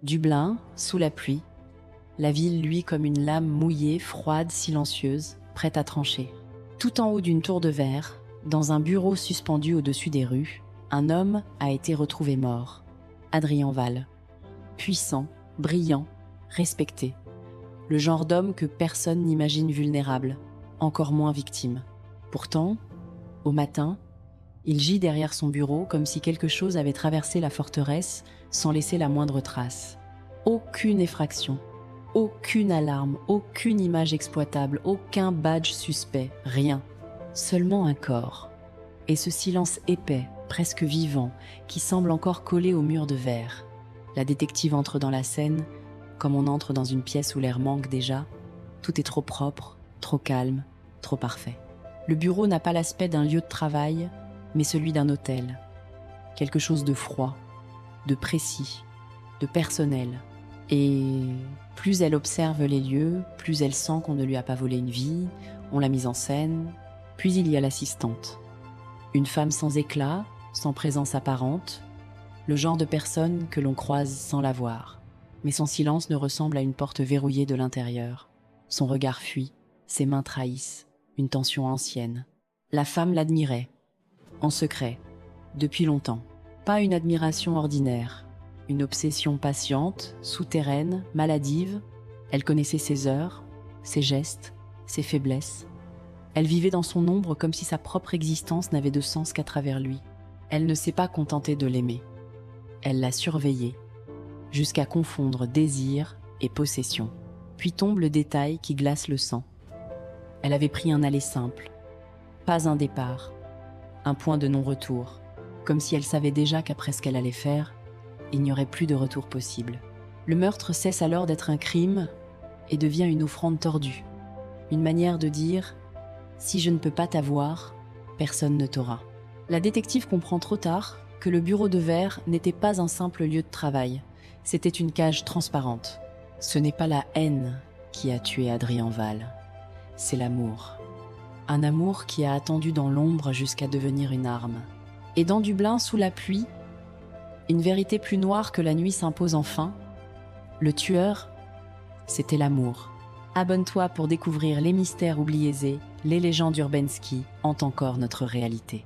Dublin, sous la pluie. La ville luit comme une lame mouillée, froide, silencieuse, prête à trancher. Tout en haut d'une tour de verre, dans un bureau suspendu au-dessus des rues, un homme a été retrouvé mort. Adrien Val. Puissant, brillant, respecté. Le genre d'homme que personne n'imagine vulnérable, encore moins victime. Pourtant, au matin, il gît derrière son bureau comme si quelque chose avait traversé la forteresse sans laisser la moindre trace. Aucune effraction, aucune alarme, aucune image exploitable, aucun badge suspect, rien. Seulement un corps. Et ce silence épais, presque vivant, qui semble encore collé au mur de verre. La détective entre dans la scène, comme on entre dans une pièce où l'air manque déjà. Tout est trop propre, trop calme, trop parfait. Le bureau n'a pas l'aspect d'un lieu de travail, mais celui d'un hôtel. Quelque chose de froid, de précis, de personnel. Et plus elle observe les lieux, plus elle sent qu'on ne lui a pas volé une vie, on l'a mise en scène. Puis il y a l'assistante. Une femme sans éclat, sans présence apparente, le genre de personne que l'on croise sans la voir. Mais son silence ne ressemble à une porte verrouillée de l'intérieur. Son regard fuit, ses mains trahissent, une tension ancienne. La femme l'admirait, en secret, depuis longtemps. Pas une admiration ordinaire, une obsession patiente, souterraine, maladive. Elle connaissait ses heures, ses gestes, ses faiblesses. Elle vivait dans son ombre comme si sa propre existence n'avait de sens qu'à travers lui. Elle ne s'est pas contentée de l'aimer. Elle l'a surveillé, jusqu'à confondre désir et possession. Puis tombe le détail qui glace le sang. Elle avait pris un aller simple, pas un départ, un point de non-retour, comme si elle savait déjà qu'après ce qu'elle allait faire, il n'y aurait plus de retour possible. Le meurtre cesse alors d'être un crime et devient une offrande tordue, une manière de dire « si je ne peux pas t'avoir, personne ne t'aura ». La détective comprend trop tard que le bureau de verre n'était pas un simple lieu de travail, c'était une cage transparente. Ce n'est pas la haine qui a tué Adrien Val, c'est l'amour. Un amour qui a attendu dans l'ombre jusqu'à devenir une arme. Et dans Dublin, sous la pluie, une vérité plus noire que la nuit s'impose enfin. Le tueur, c'était l'amour. Abonne-toi pour découvrir les mystères oubliés et les légendes Urbensky hantent encore notre réalité.